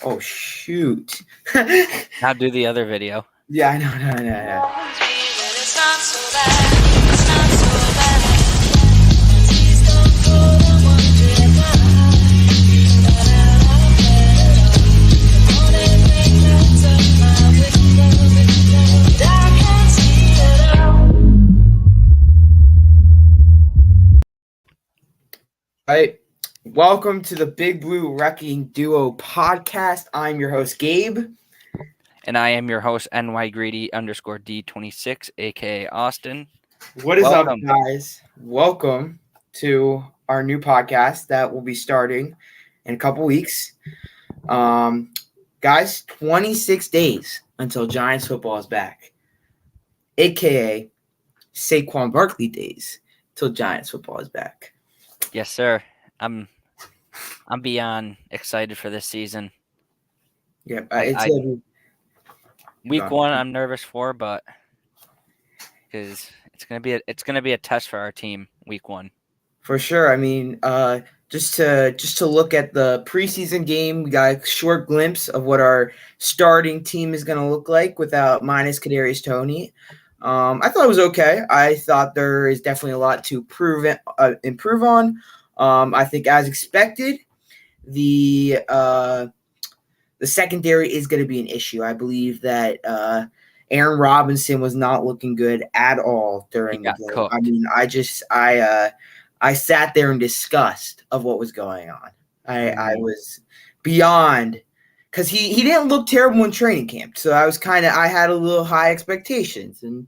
Oh, shoot. Now do the other video. Yeah, I know. All right. Welcome to the Big Blue Wrecking Duo podcast. I'm your host, Gabe. And I am your host, NYGreedy_D26, aka Austin. What is up, guys? Welcome to our new podcast that will be starting in a couple weeks. Guys, 26 days until Giants football is back, aka Saquon Barkley days till Giants football is back. Yes, sir. I'm beyond excited for this season. Yep, week one I'm nervous for, but because it's gonna be a test for our team week one. For sure. I mean, just to look at the preseason game, we got a short glimpse of what our starting team is going to look like without minus Kadarius Toney. I thought it was okay. I thought there is definitely a lot to improve on. I think, as expected, the secondary is going to be an issue. I believe that Aaron Robinson was not looking good at all during the game. Cooked. I mean, I sat there in disgust of what was going on. I was beyond, because he didn't look terrible in training camp. So I had a little high expectations, and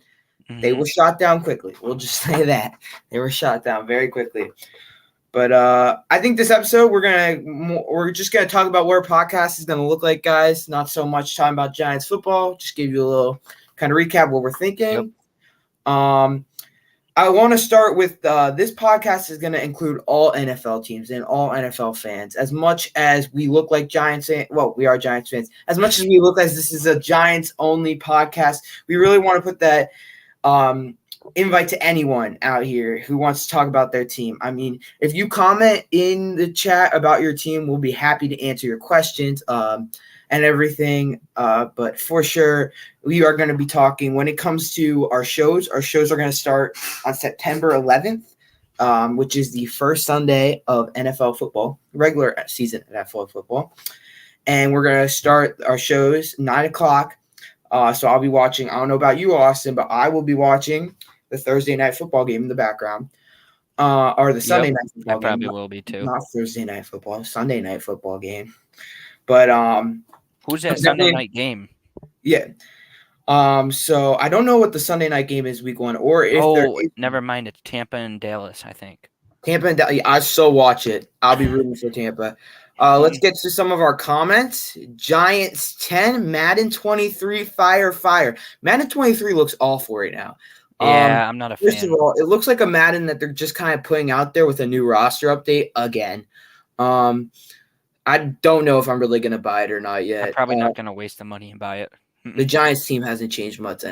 they were shot down quickly. We'll just say that. They were shot down very quickly. But I think this episode we're just gonna talk about what our podcast is gonna look like, guys. Not so much talking about Giants football. Just give you a little kind of recap what we're thinking. Yep. I want to start with this podcast is going to include all NFL teams and all NFL fans. As much as we look like Giants fans, well, we are Giants fans. As much as we look as this is a Giants-only podcast, we really want to put that invite to anyone out here who wants to talk about their team. I mean, if you comment in the chat about your team, we'll be happy to answer your questions and everything. But for sure, we are going to be talking when it comes to our shows. Our shows are going to start on September 11th, which is the first Sunday of NFL football, regular season NFL football. And we're going to start our shows 9 o'clock. So I'll be watching. I don't know about you, Austin, but I will be watching the Thursday night football game in the background. Or the Sunday night football game. I probably will be too. Not Thursday night football, Sunday night football game. But who's that Sunday night game? Yeah. So I don't know what the Sunday night game is week one, or if never mind. It's Tampa and Dallas, I think. Tampa and Dallas. I so watch it. I'll be rooting for Tampa. Let's get to some of our comments. Giants 10, Madden 23, fire. Madden 23 looks awful right now. Yeah, I'm not a fan. First of all, it looks like a Madden that they're just kind of putting out there with a new roster update again. I don't know if I'm really going to buy it or not yet. I'm probably not going to waste the money and buy it. The Giants team hasn't changed much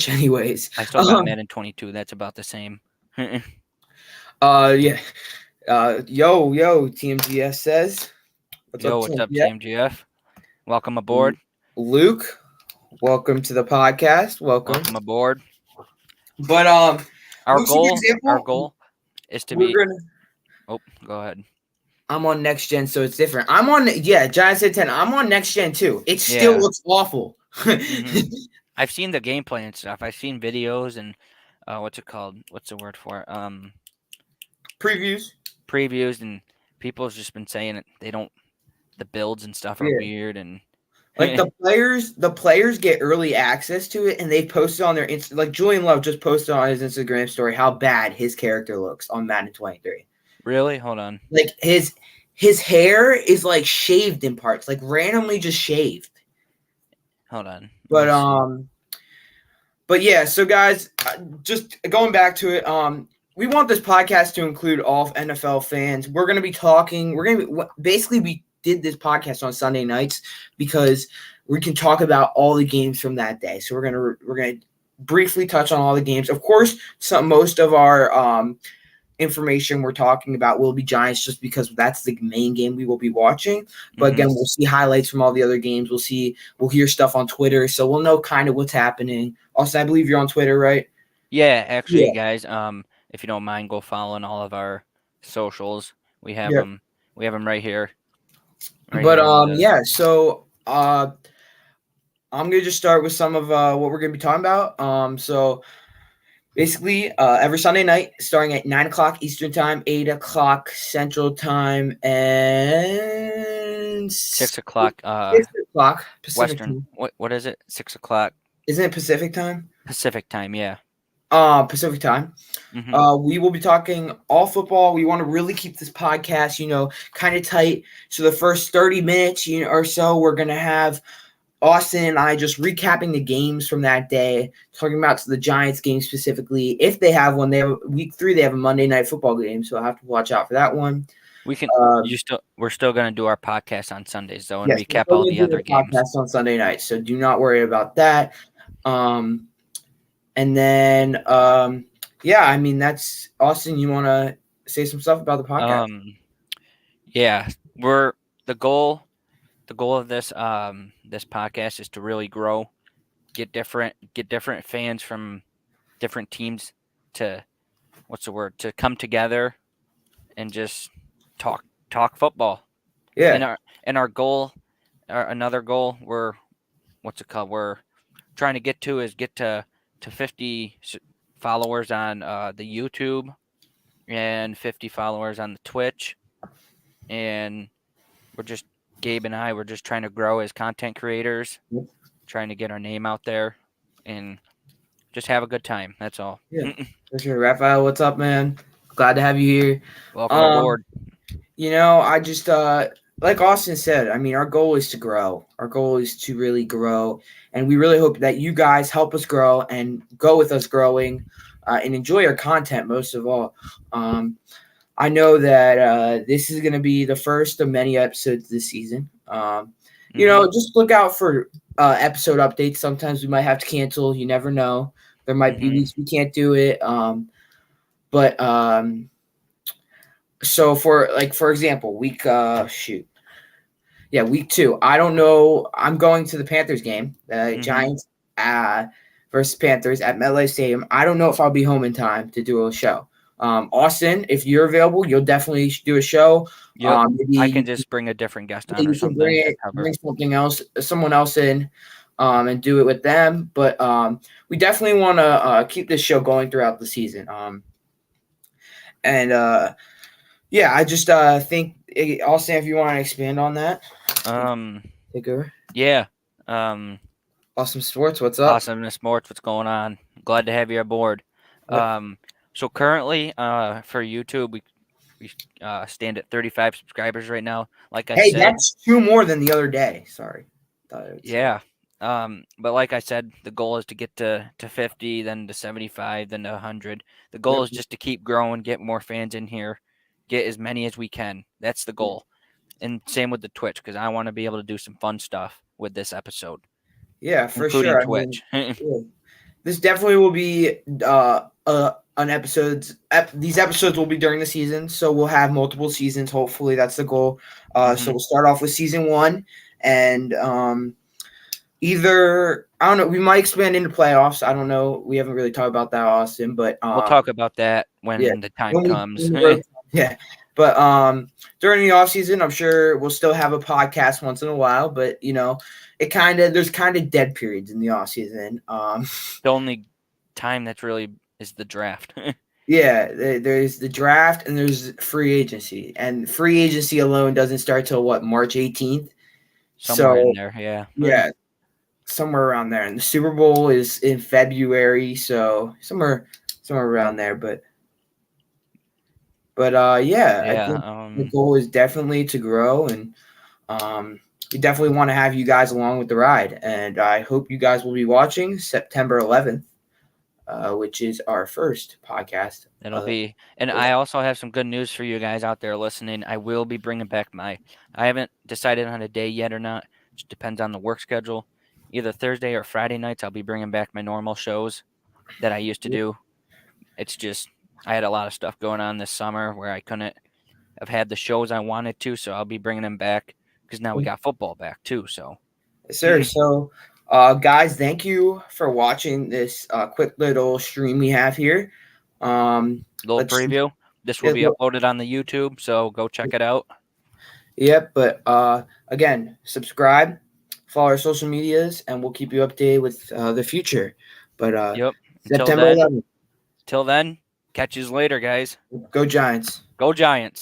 anyways. I still got Madden 22. That's about the same. Yeah. Yo, TMGF says. What's up, TMGF? Welcome aboard. Luke, welcome to the podcast. Welcome aboard. But our goal is to be. Oh, go ahead. I'm on next gen, so it's different. Giants said 10. I'm on next gen too. It still looks awful. I've seen the gameplay and stuff. I've seen videos and what's it called? What's the word for it? Previews, and people's just been saying that the builds and stuff are weird, and like the players get early access to it, and they posted on their like Julian Love just posted on his Instagram story how bad his character looks on Madden 23. Really? Hold on. Like his hair is like shaved in parts, like randomly just shaved. Hold on. But yeah, so guys, just going back to it, we want this podcast to include all NFL fans. We're going to be talking. We did this podcast on Sunday nights because we can talk about all the games from that day. So we're gonna briefly touch on all the games. Of course, most of our information we're talking about will be Giants just because that's the main game we will be watching. But again, we'll see highlights from all the other games. We'll hear stuff on Twitter, so we'll know kind of what's happening. Also, I believe you're on Twitter, right? Yeah, actually, guys, if you don't mind, go following all of our socials. We have them. We have them right here. So I'm gonna just start with some of what we're gonna be talking about. So basically, every Sunday night, starting at 9:00 Eastern Time, 8:00 Central Time, and 6:00. 6:00 Pacific Western. Time. What is it? 6:00 Isn't it Pacific Time? Pacific Time. Yeah. Pacific Time. Mm-hmm. We will be talking all football. We want to really keep this podcast, kind of tight. So the first 30 minutes, or so, we're gonna have Austin and I just recapping the games from that day, talking about the Giants game specifically. If they have one, they have week 3. They have a Monday Night Football game, so I'll have to watch out for that one. We can. We're still gonna do our podcast on Sundays though, and yes, recap all the other games. Podcast on Sunday night, so do not worry about that. And then I mean that's Austin. You want to say some stuff about the podcast? Yeah, the goal of this this podcast is to really grow, get different fans from different teams to to come together and just talk football. Yeah. And our goal, another goal we're trying to get to is get to 50 followers on the YouTube and 50 followers on the Twitch, and Gabe and I, we're just trying to grow as content creators, trying to get our name out there, and just have a good time. That's all. Yeah, for sure. Raphael, what's up, man? Glad to have you here. Welcome aboard. I just like Austin said, I mean, our goal is to grow. Our goal is to really grow, and we really hope that you guys help us grow and go with us growing, and enjoy our content most of all. I know that this is going to be the first of many episodes this season. Just look out for episode updates. Sometimes we might have to cancel. You never know. There might be weeks we can't do it. So for example, week 2. I don't know. I'm going to the Panthers game, Giants versus Panthers at MetLife Stadium. I don't know if I'll be home in time to do a show. Austin, if you're available, you'll definitely do a show. Yep. I can just bring a different guest on or something. Bring someone else in, and do it with them. But we definitely want to keep this show going throughout the season. I just think, Austin, if you want to expand on that, take over. Yeah. Awesome Sports, what's up? Awesome Sports, what's going on? Glad to have you aboard. Yep. So currently, for YouTube, we stand at 35 subscribers right now. Like I said, that's 2 more than the other day. Sorry. Yeah. But like I said, the goal is to get to 50, then to 75, then to 100. The goal is just to keep growing, get more fans in here, get as many as we can. That's the goal. And same with the Twitch, because I want to be able to do some fun stuff with this episode. Yeah, for including sure. Twitch. This definitely will be an episodes. These episodes will be during the season, so we'll have multiple seasons. Hopefully, that's the goal. So we'll start off with season 1, and either I don't know. We might expand into playoffs. I don't know. We haven't really talked about that, Austin, but we'll talk about that when the time comes. Yeah. But during the off season, I'm sure we'll still have a podcast once in a while. But there's kind of dead periods in the off season. The only time that's really is the draft. Yeah, there's the draft and there's free agency, and free agency alone doesn't start till March 18th. Somewhere in there, yeah. Yeah, somewhere around there. And the Super Bowl is in February, so somewhere around there. But I think the goal is definitely to grow, and we definitely want to have you guys along with the ride. And I hope you guys will be watching September 11th, which is our first podcast. It'll be, and I also have some good news for you guys out there listening. I will be bringing back I haven't decided on a day yet or not. It just depends on the work schedule. Either Thursday or Friday nights, I'll be bringing back my normal shows that I used to do. It's just I had a lot of stuff going on this summer where I couldn't have had the shows I wanted to, so I'll be bringing them back because now we got football back too. So, Yes, sir. So, guys, thank you for watching this quick little stream we have here. little Let's preview. This will yeah, be uploaded on the YouTube, so go check it out. Yep, but again, subscribe, follow our social medias, and we'll keep you updated with the future. But Yep. September 11th. Till then, catch you later, guys. Go Giants. Go Giants.